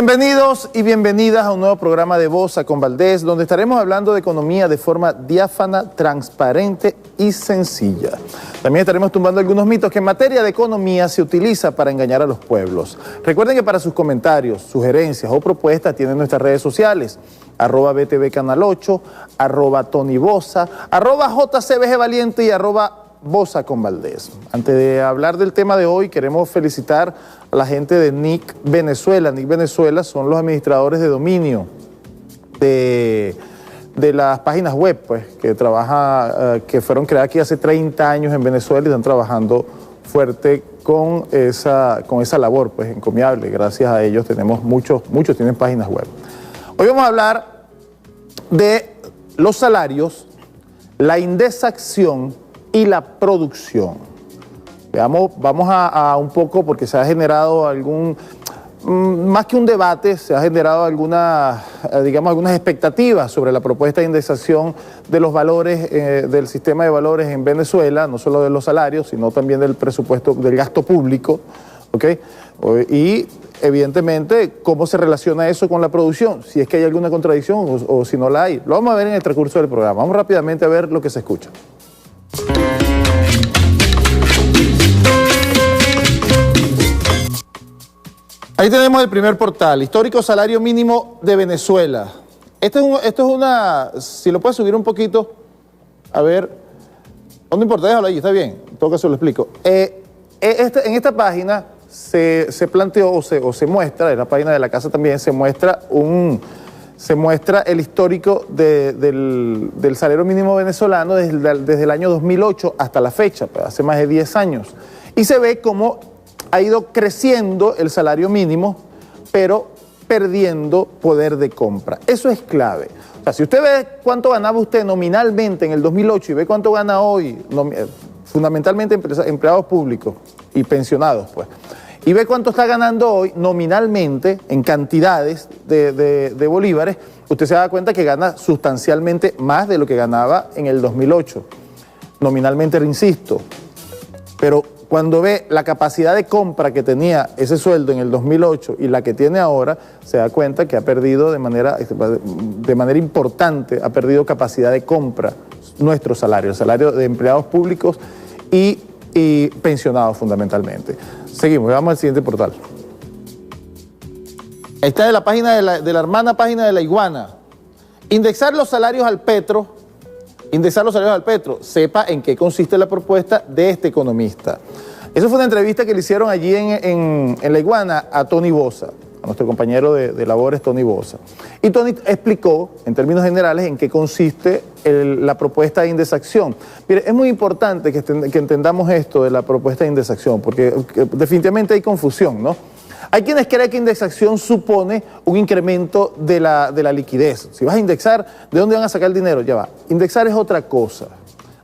Bienvenidos y bienvenidas a un nuevo programa de Bosa con Valdés, donde estaremos hablando de economía de forma diáfana, transparente y sencilla. También estaremos tumbando algunos mitos que en materia de economía se utiliza para engañar a los pueblos. Recuerden que para sus comentarios, sugerencias o propuestas tienen nuestras redes sociales, @BTV Canal 8, @TonyBosa, @JCBGValiente y @Bosa con Valdés. Antes de hablar del tema de hoy, queremos felicitar a la gente de NIC Venezuela. NIC Venezuela son los administradores de dominio de las páginas web, pues, que fueron creadas aquí hace 30 años en Venezuela y están trabajando fuerte con esa labor, pues, encomiable. Gracias a ellos tenemos muchos tienen páginas web. Hoy vamos a hablar de los salarios, la indexación y la producción. Vamos a un poco, porque se ha generado más que un debate, se ha generado algunas expectativas sobre la propuesta de indexación de los valores del sistema de valores en Venezuela, no solo de los salarios, sino también del presupuesto, del gasto público, ¿ok? Y evidentemente, ¿cómo se relaciona eso con la producción? Si es que hay alguna contradicción o si no la hay. Lo vamos a ver en el transcurso del programa. Vamos rápidamente a ver lo que se escucha. Ahí tenemos el primer portal, histórico salario mínimo de Venezuela. Esto es una, si lo puedes subir un poquito, a ver, no importa, déjalo ahí, está bien, en todo caso lo explico. En esta página se planteó o se muestra, en la página de la casa también se muestra el histórico del salario mínimo venezolano desde el año 2008 hasta la fecha, pues, hace más de 10 años. Y se ve cómo ha ido creciendo el salario mínimo, pero perdiendo poder de compra. Eso es clave. O sea, si usted ve cuánto ganaba usted nominalmente en el 2008 y ve cuánto gana hoy, fundamentalmente empleados públicos y pensionados, pues, y ve cuánto está ganando hoy nominalmente en cantidades de bolívares, usted se da cuenta que gana sustancialmente más de lo que ganaba en el 2008. Nominalmente, insisto, pero cuando ve la capacidad de compra que tenía ese sueldo en el 2008 y la que tiene ahora, se da cuenta que ha perdido de manera importante, ha perdido capacidad de compra nuestro salario, el salario de empleados públicos y pensionados fundamentalmente. Seguimos, vamos al siguiente portal. Esta es la página de la hermana página de La Iguana. Indexar los salarios al petro. Sepa en qué consiste la propuesta de este economista. Eso fue una entrevista que le hicieron allí en La Iguana a Tony Bosa, a nuestro compañero de labores Tony Bosa. Y Tony explicó, en términos generales, en qué consiste la propuesta de indexación. Mire, es muy importante que entendamos esto de la propuesta de indexación, porque definitivamente hay confusión, ¿no? Hay quienes creen que indexación supone un incremento de la liquidez. Si vas a indexar, ¿de dónde van a sacar el dinero? Ya va. Indexar es otra cosa.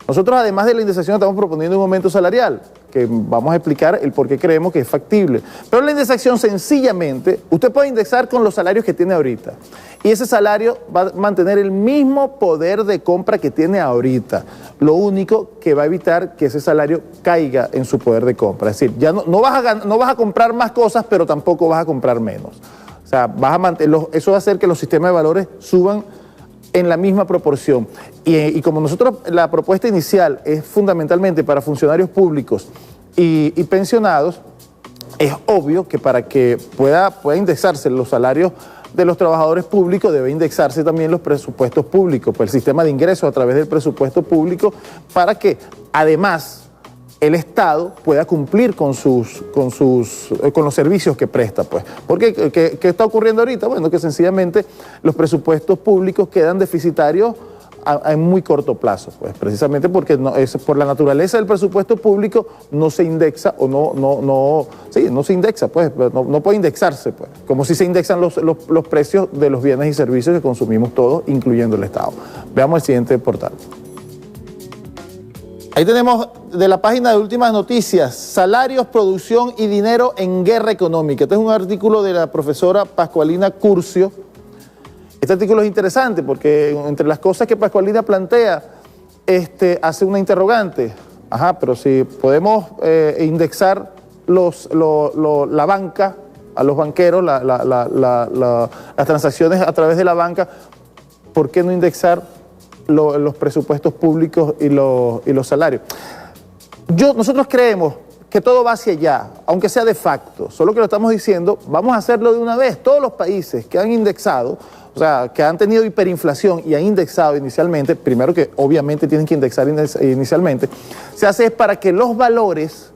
Nosotros, además de la indexación, estamos proponiendo un aumento salarial, que vamos a explicar el por qué creemos que es factible. Pero la indexación, sencillamente, usted puede indexar con los salarios que tiene ahorita. Y ese salario va a mantener el mismo poder de compra que tiene ahorita. Lo único que va a evitar que ese salario caiga en su poder de compra. Es decir, ya no vas a comprar más cosas, pero tampoco vas a comprar menos. O sea, eso va a hacer que los sistemas de valores suban en la misma proporción. Y como nosotros, la propuesta inicial es fundamentalmente para funcionarios públicos y pensionados, es obvio que para que pueda indexarse los salarios de los trabajadores públicos, debe indexarse también los presupuestos públicos, pues el sistema de ingresos a través del presupuesto público, para que además el Estado pueda cumplir con los servicios que presta, pues. Porque, ¿qué está ocurriendo ahorita? Bueno, que sencillamente los presupuestos públicos quedan deficitarios en muy corto plazo, pues, precisamente porque por la naturaleza del presupuesto público no se indexa o no se indexa, pues, no puede indexarse, pues, como si se indexan los precios de los bienes y servicios que consumimos todos, incluyendo el Estado. Veamos el siguiente portal. Ahí tenemos de la página de Últimas Noticias, salarios, producción y dinero en guerra económica. Este es un artículo de la profesora Pascualina Curcio. Este artículo es interesante porque entre las cosas que Pascualina plantea, hace una interrogante. Pero si podemos indexar la banca a los banqueros las transacciones a través de la banca, ¿por qué no indexar los presupuestos públicos y los salarios? Nosotros creemos que todo va hacia allá, aunque sea de facto, solo que lo estamos diciendo, vamos a hacerlo de una vez. Todos los países que han indexado, o sea, que han tenido hiperinflación y han indexado inicialmente, primero que obviamente tienen que indexar inicialmente, se hace es para que los valores,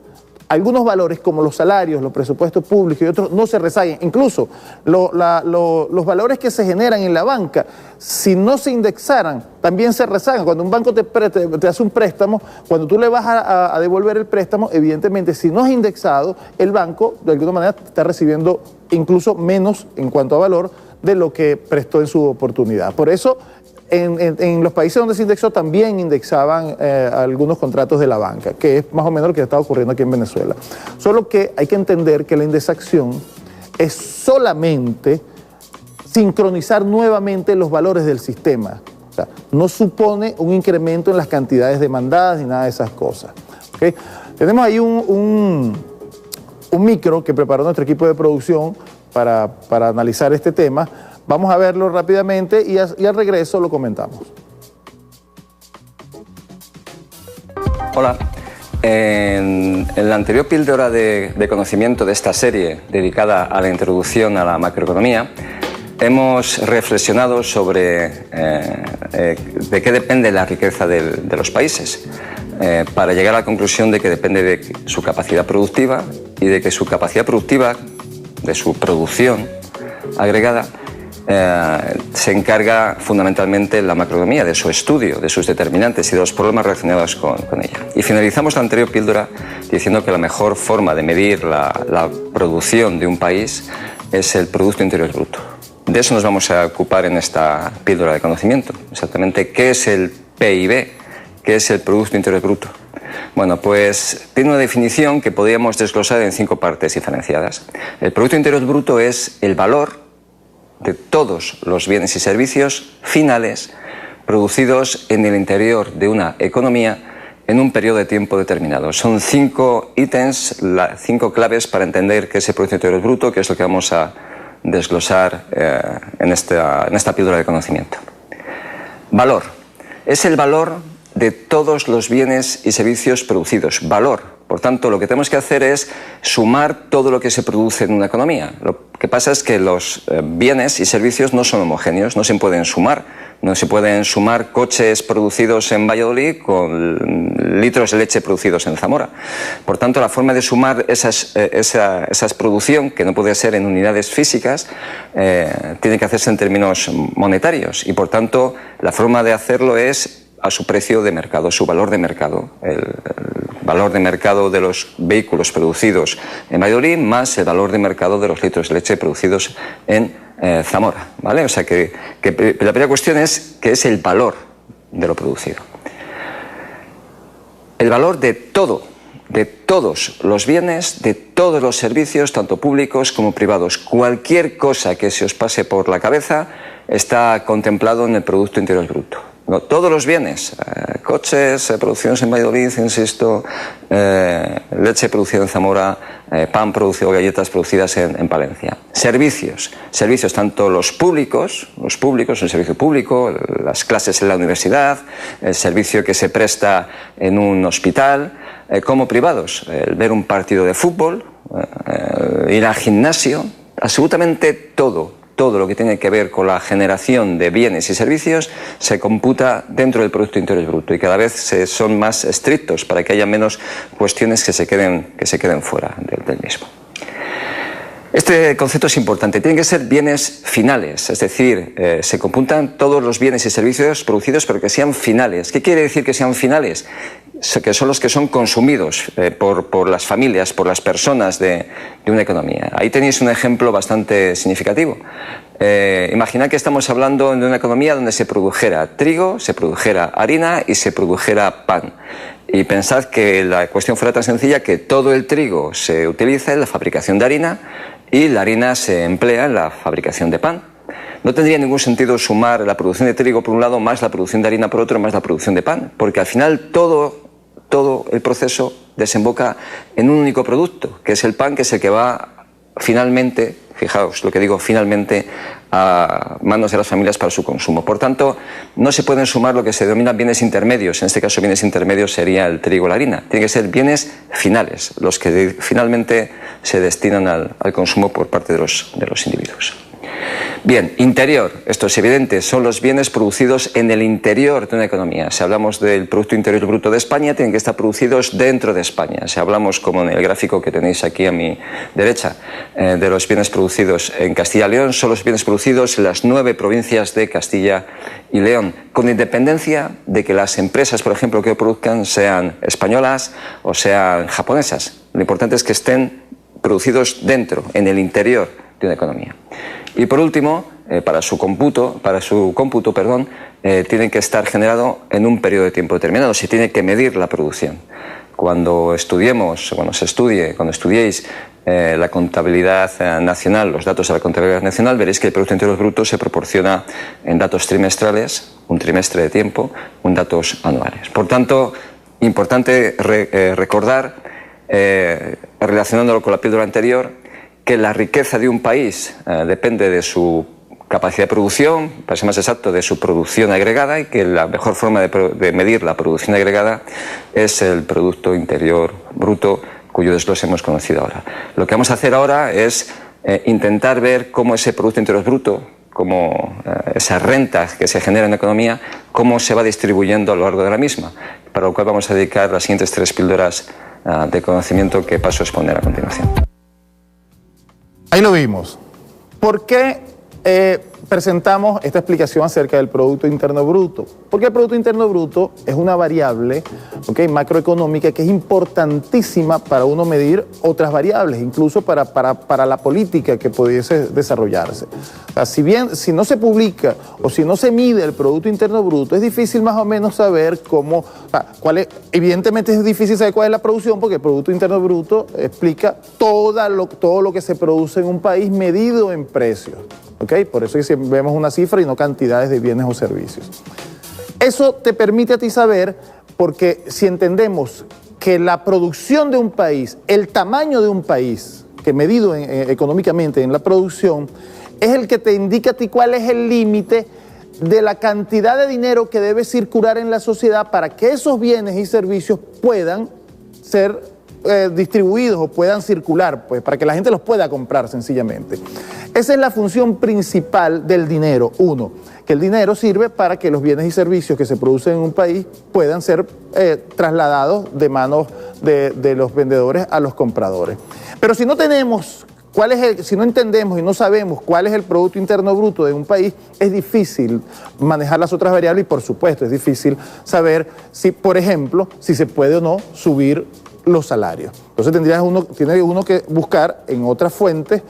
algunos valores como los salarios, los presupuestos públicos y otros no se rezaguen. Incluso los valores que se generan en la banca, si no se indexaran, también se rezagan. Cuando un banco te hace un préstamo, cuando tú le vas a devolver el préstamo, evidentemente si no es indexado, el banco de alguna manera está recibiendo incluso menos en cuanto a valor de lo que prestó en su oportunidad. Por eso, en los países donde se indexó también indexaban algunos contratos de la banca, que es más o menos lo que está ocurriendo aquí en Venezuela. Solo que hay que entender que la indexación es solamente sincronizar nuevamente los valores del sistema. O sea, no supone un incremento en las cantidades demandadas ni nada de esas cosas. ¿Okay? Tenemos ahí un micro que preparó nuestro equipo de producción para analizar este tema. Vamos a verlo rápidamente y al regreso lo comentamos. Hola. En la anterior píldora de conocimiento de esta serie dedicada a la introducción a la macroeconomía, hemos reflexionado sobre de qué depende la riqueza de los países, para llegar a la conclusión de que depende de su capacidad productiva y de que su capacidad productiva, de su producción agregada, se encarga fundamentalmente la macroeconomía, de su estudio, de sus determinantes y de los problemas relacionados con ella. Y finalizamos la anterior píldora diciendo que la mejor forma de medir la producción de un país es el Producto Interior Bruto. De eso nos vamos a ocupar en esta píldora de conocimiento. Exactamente, ¿qué es el PIB? ¿Qué es el Producto Interior Bruto? Bueno, pues tiene una definición que podríamos desglosar en 5 partes diferenciadas. El Producto Interior Bruto es el valor de todos los bienes y servicios finales producidos en el interior de una economía en un periodo de tiempo determinado. Son 5 ítems, 5 claves para entender qué es el Producto Interior Bruto, que es lo que vamos a desglosar en esta píldora de conocimiento. Valor. Es el valor de todos los bienes y servicios producidos. Valor. Por tanto, lo que tenemos que hacer es sumar todo lo que se produce en una economía. Lo que pasa es que los bienes y servicios no son homogéneos, no se pueden sumar. No se pueden sumar coches producidos en Valladolid con litros de leche producidos en Zamora. Por tanto, la forma de sumar esa producción, que no puede ser en unidades físicas, tiene que hacerse en términos monetarios. Y por tanto, la forma de hacerlo es a su precio de mercado, su valor de mercado. El valor de mercado de los vehículos producidos en Valladolid más el valor de mercado de los litros de leche producidos en Zamora, ¿vale? O sea que la primera cuestión es qué es el valor de lo producido. El valor de todo, de todos los bienes, de todos los servicios, tanto públicos como privados. Cualquier cosa que se os pase por la cabeza está contemplado en el Producto Interior Bruto. No, todos los bienes, coches producidos en Valladolid, insisto, leche producida en Zamora, pan producido, galletas producidas en Palencia. Servicios tanto los públicos, el servicio público, las clases en la universidad, el servicio que se presta en un hospital, como privados, el ver un partido de fútbol, ir al gimnasio, absolutamente todo lo que tiene que ver con la generación de bienes y servicios se computa dentro del Producto Interior Bruto y cada vez son más estrictos para que haya menos cuestiones que se queden fuera del mismo. Este concepto es importante, tienen que ser bienes finales, es decir, se computan todos los bienes y servicios producidos pero que sean finales. ¿Qué quiere decir que sean finales? Que son los que son consumidos por las familias, por las personas de una economía. Ahí tenéis un ejemplo bastante significativo. Imaginad que estamos hablando de una economía donde se produjera trigo, se produjera harina y se produjera pan. Y pensad que la cuestión fuera tan sencilla que todo el trigo se utiliza en la fabricación de harina y la harina se emplea en la fabricación de pan. No tendría ningún sentido sumar la producción de trigo por un lado más la producción de harina por otro más la producción de pan, porque al final todo el proceso desemboca en un único producto, que es el pan, que es el que va finalmente, fijaos lo que digo, finalmente a manos de las familias para su consumo. Por tanto, no se pueden sumar lo que se denominan bienes intermedios. En este caso, bienes intermedios sería el trigo o la harina. Tienen que ser bienes finales, los que finalmente se destinan al consumo por parte de los individuos. Bien, interior, esto es evidente, son los bienes producidos en el interior de una economía. Si hablamos del Producto Interior Bruto de España, tienen que estar producidos dentro de España. Si hablamos, como en el gráfico que tenéis aquí a mi derecha, de los bienes producidos en Castilla y León, son los bienes producidos en las 9 provincias de Castilla y León, con independencia de que las empresas, por ejemplo, que produzcan sean españolas o sean japonesas. Lo importante es que estén producidos dentro, en el interior de una economía. Y por último, para su cómputo, tienen que estar generados en un periodo de tiempo determinado. Se tiene que medir la producción. Cuando estudiéis la contabilidad nacional, los datos de la contabilidad nacional, veréis que el Producto Interior Bruto se proporciona en datos trimestrales, un trimestre de tiempo, en datos anuales. Por tanto, importante recordar, relacionándolo con la píldora anterior, que la riqueza de un país depende de su capacidad de producción, para ser más exacto, de su producción agregada, y que la mejor forma de medir la producción agregada es el Producto Interior Bruto, cuyo desglose hemos conocido ahora. Lo que vamos a hacer ahora es intentar ver cómo ese Producto Interior Bruto, cómo esa renta que se genera en la economía, cómo se va distribuyendo a lo largo de la misma, para lo cual vamos a dedicar las siguientes 3 píldoras de conocimiento que paso a exponer a continuación. Ahí lo vimos. ¿Por qué presentamos esta explicación acerca del Producto Interno Bruto? Porque el Producto Interno Bruto es una variable macroeconómica que es importantísima para uno medir otras variables, incluso para la política que pudiese desarrollarse. O sea, si no se publica o si no se mide el Producto Interno Bruto, es difícil más o menos saber cómo, evidentemente es difícil saber cuál es la producción, porque el Producto Interno Bruto explica todo lo que se produce en un país medido en precios. Por eso vemos una cifra y no cantidades de bienes o servicios. Eso te permite a ti saber, porque si entendemos que la producción de un país, el tamaño de un país, que medido económicamente en la producción, es el que te indica a ti cuál es el límite de la cantidad de dinero que debe circular en la sociedad para que esos bienes y servicios puedan ser distribuidos o puedan circular, pues, para que la gente los pueda comprar sencillamente. Esa es la función principal del dinero. Uno, que el dinero sirve para que los bienes y servicios que se producen en un país puedan ser trasladados de manos de los vendedores a los compradores. Pero si no tenemos si no entendemos y no sabemos cuál es el Producto Interno Bruto de un país, es difícil manejar las otras variables y, por supuesto, es difícil saber si, por ejemplo, si se puede o no subir los salarios. Entonces tiene uno que buscar en otras fuentes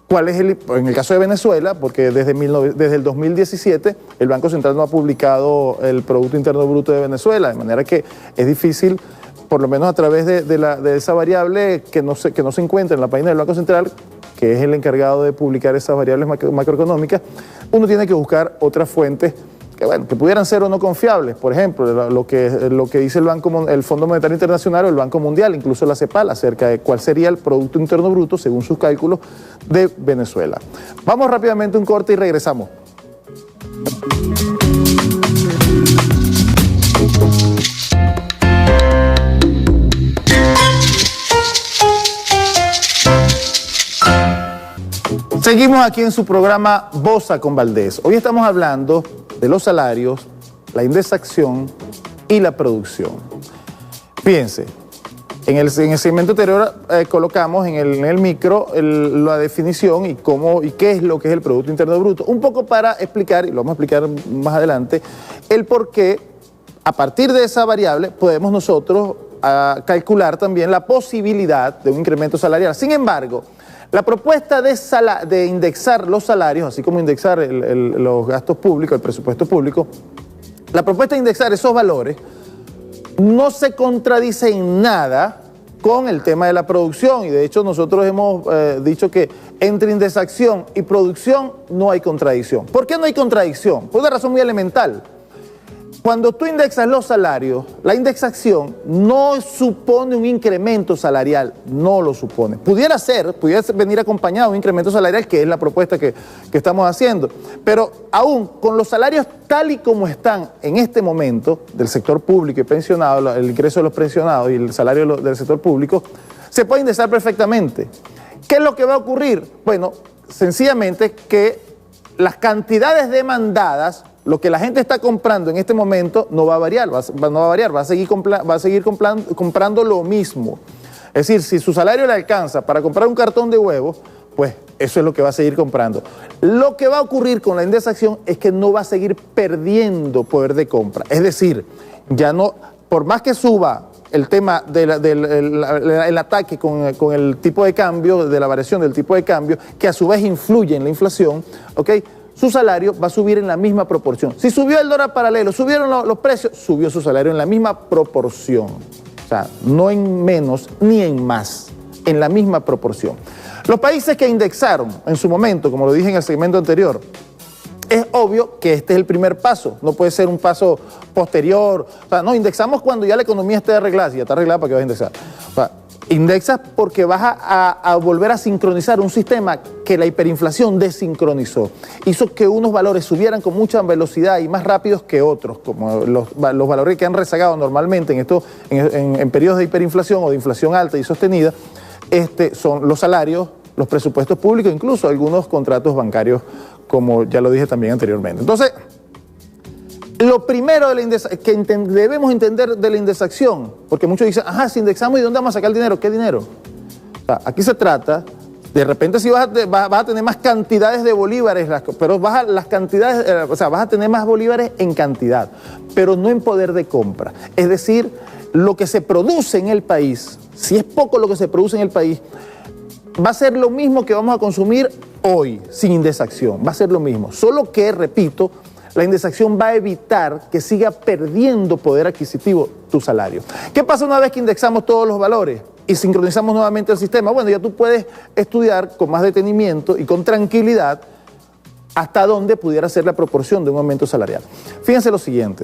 cuál es en el caso de Venezuela, porque desde el 2017 el Banco Central no ha publicado el Producto Interno Bruto de Venezuela, de manera que es difícil, por lo menos a través de esa variable que no se encuentra en la página del Banco Central, que es el encargado de publicar esas variables macroeconómicas, uno tiene que buscar otras fuentes que pudieran ser o no confiables. Por ejemplo, lo que dice el Fondo Monetario Internacional o el Banco Mundial, incluso la CEPAL, acerca de cuál sería el Producto Interno Bruto, según sus cálculos, de Venezuela. Vamos rápidamente a un corte y regresamos. Seguimos aquí en su programa Bosa con Valdés. Hoy estamos hablando de los salarios, la indexación y la producción. Fíjense, en el segmento anterior colocamos en el micro la definición y qué es lo que es el Producto Interno Bruto. Un poco para explicar, y lo vamos a explicar más adelante, el por qué, a partir de esa variable, podemos nosotros calcular también la posibilidad de un incremento salarial. Sin embargo, la propuesta de indexar los salarios, así como indexar los gastos públicos, el presupuesto público, la propuesta de indexar esos valores no se contradice en nada con el tema de la producción, y de hecho nosotros hemos dicho que entre indexación y producción no hay contradicción. ¿Por qué no hay contradicción? Por una razón muy elemental. Cuando tú indexas los salarios, la indexación no supone un incremento salarial, no lo supone. Pudiera venir acompañado de un incremento salarial, que es la propuesta que estamos haciendo. Pero aún con los salarios tal y como están en este momento del sector público y pensionado, el ingreso de los pensionados y el salario del sector público, se puede indexar perfectamente. ¿Qué es lo que va a ocurrir? Bueno, sencillamente que las cantidades demandadas, lo que la gente está comprando en este momento no va a variar, va a seguir comprando lo mismo. Es decir, si su salario le alcanza para comprar un cartón de huevos, pues eso es lo que va a seguir comprando. Lo que va a ocurrir con la indexación es que no va a seguir perdiendo poder de compra. Es decir, ya no, por más que suba el tema del ataque con el tipo de cambio, de la variación del tipo de cambio, que a su vez influye en la inflación, ¿ok?, su salario va a subir en la misma proporción. Si subió el dólar paralelo, subieron los precios, subió su salario en la misma proporción. O sea, no en menos ni en más, en la misma proporción. Los países que indexaron en su momento, como lo dije en el segmento anterior, es obvio que este es el primer paso, no puede ser un paso posterior. O sea, no, indexamos cuando ya la economía esté arreglada. Si ya está arreglada, ¿para qué vas a indexar? O sea, indexas porque vas a volver a sincronizar un sistema que la hiperinflación desincronizó. Hizo que unos valores subieran con mucha velocidad y más rápidos que otros, como los valores que han rezagado normalmente en periodos de hiperinflación o de inflación alta y sostenida, son los salarios, los presupuestos públicos, incluso algunos contratos bancarios, como ya lo dije también anteriormente. Entonces, lo primero que debemos entender de la indexación, porque muchos dicen, ajá, si indexamos, ¿y dónde vamos a sacar el dinero? ¿Qué dinero? O sea, aquí se trata, de repente sí vas a tener más cantidades de bolívares, pero vas a tener más bolívares en cantidad, pero no en poder de compra. Es decir, lo que se produce en el país, si es poco lo que se produce en el país, va a ser lo mismo que vamos a consumir hoy, sin indexación, va a ser lo mismo. Solo que, repito, la indexación va a evitar que siga perdiendo poder adquisitivo tu salario. ¿Qué pasa una vez que indexamos todos los valores y sincronizamos nuevamente el sistema? Bueno, ya tú puedes estudiar con más detenimiento y con tranquilidad hasta dónde pudiera ser la proporción de un aumento salarial. Fíjense lo siguiente.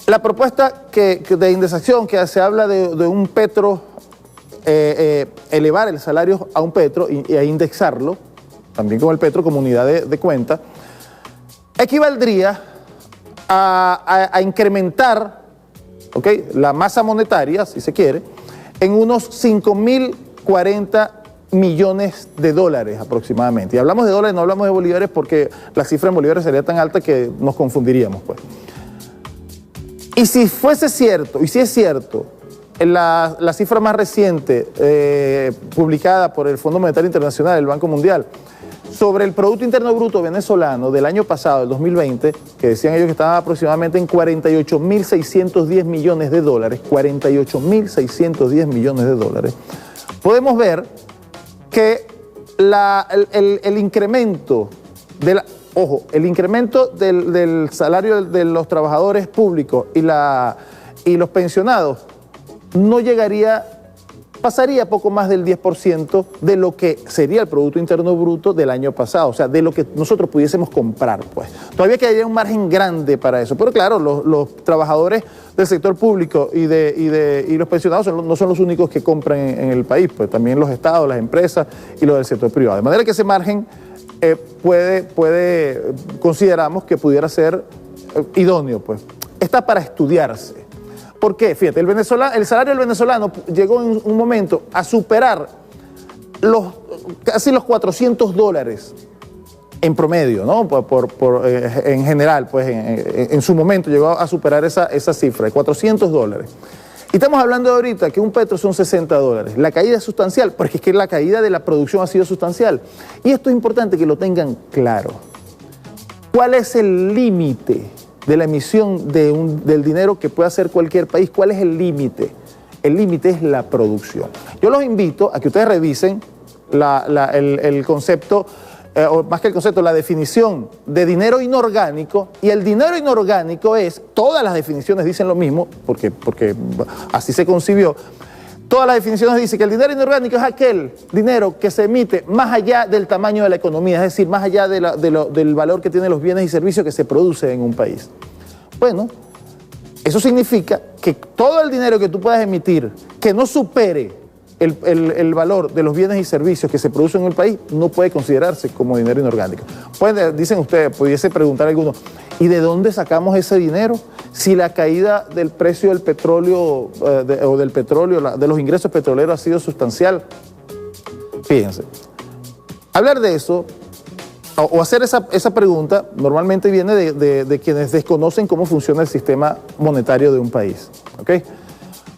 La propuesta de indexación que se habla de un petro, elevar el salario a un petro y a indexarlo, también con el petro como unidad de cuenta, equivaldría a incrementar, ¿okay?, la masa monetaria, si se quiere, en unos 5.040 millones de dólares aproximadamente. Y hablamos de dólares, no hablamos de bolívares, porque la cifra en bolívares sería tan alta que nos confundiríamos, pues. Y si fuese cierto, y si es cierto, la cifra más reciente publicada por el Fondo Monetario Internacional, el Banco Mundial, sobre el Producto Interno Bruto venezolano del año pasado, el 2020, que decían ellos que estaba aproximadamente en 48.610 millones de dólares, 48.610 millones de dólares, podemos ver que el incremento el incremento del salario de los trabajadores públicos y los pensionados no pasaría poco más del 10% de lo que sería el Producto Interno Bruto del año pasado, o sea, de lo que nosotros pudiésemos comprar, pues. Todavía quedaría un margen grande para eso, pero claro, los trabajadores del sector público y los pensionados no son los únicos que compran en el país, pues también los estados, las empresas y los del sector privado. De manera que ese margen consideramos que pudiera ser idóneo, pues. Está para estudiarse. ¿Por qué? Fíjate, el salario del venezolano llegó en un momento a superar casi los 400 dólares en promedio, ¿no? En general, pues en su momento llegó a superar esa cifra de 400 dólares. Y estamos hablando de ahorita que un petro son 60 dólares. La caída es sustancial, porque es que la caída de la producción ha sido sustancial. Y esto es importante que lo tengan claro. ¿Cuál es el límite de la emisión del dinero que puede hacer cualquier país? ¿Cuál es el límite? El límite es la producción. Yo los invito a que ustedes revisen el concepto, o más que el concepto, la definición de dinero inorgánico. Y el dinero inorgánico todas las definiciones dicen lo mismo, porque así se concibió. Todas las definiciones dicen que el dinero inorgánico es aquel dinero que se emite más allá del tamaño de la economía, es decir, más allá del valor que tienen los bienes y servicios que se producen en un país. Bueno, eso significa que todo el dinero que tú puedas emitir que no supere el valor de los bienes y servicios que se producen en el país no puede considerarse como dinero inorgánico. Dicen ustedes, pudiese preguntar alguno, ¿y de dónde sacamos ese dinero? Si la caída del precio del petróleo o del petróleo, de los ingresos petroleros ha sido sustancial. Fíjense, hablar de eso o hacer esa pregunta normalmente viene de quienes desconocen cómo funciona el sistema monetario de un país, ¿ok?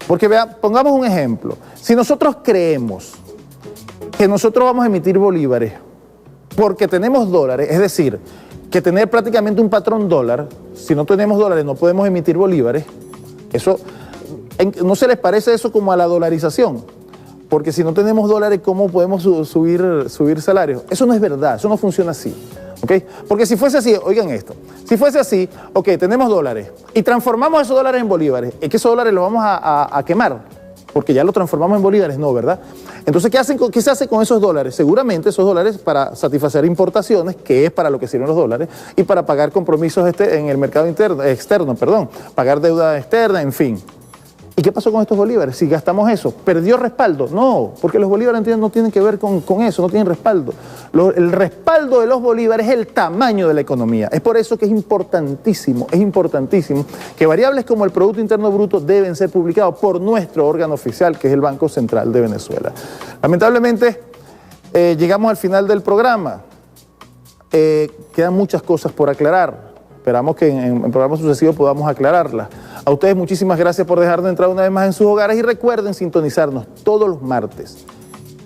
Porque vean, pongamos un ejemplo. Si nosotros creemos que nosotros vamos a emitir bolívares porque tenemos dólares, es decir, que tener prácticamente un patrón dólar, si no tenemos dólares no podemos emitir bolívares, eso, ¿no se les parece eso como a la dolarización? Porque si no tenemos dólares, ¿cómo podemos subir salarios? Eso no es verdad, eso no funciona así, ¿ok? Porque si fuese así, oigan esto, si fuese así, ok, tenemos dólares y transformamos esos dólares en bolívares, es que esos dólares los vamos a quemar, porque ya los transformamos en bolívares, no, ¿verdad? Entonces, ¿qué se hace con esos dólares? Seguramente esos dólares para satisfacer importaciones, que es para lo que sirven los dólares, y para pagar compromisos en el mercado externo, pagar deuda externa, en fin. ¿Y qué pasó con estos bolívares? Si gastamos eso, ¿perdió respaldo? No, porque los bolívares no tienen que ver con eso, no tienen respaldo. El respaldo de los bolívares es el tamaño de la economía. Es por eso que es importantísimo que variables como el Producto Interno Bruto deben ser publicados por nuestro órgano oficial, que es el Banco Central de Venezuela. Lamentablemente, llegamos al final del programa. Quedan muchas cosas por aclarar. Esperamos que en programas sucesivos podamos aclararlas. A ustedes muchísimas gracias por dejarnos entrar una vez más en sus hogares y recuerden sintonizarnos todos los martes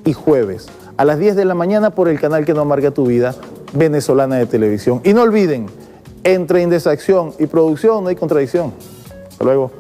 y jueves a las 10 de la mañana por el canal que no amarga tu vida, Venezolana de Televisión. Y no olviden, entre indexación y producción no hay contradicción. Hasta luego.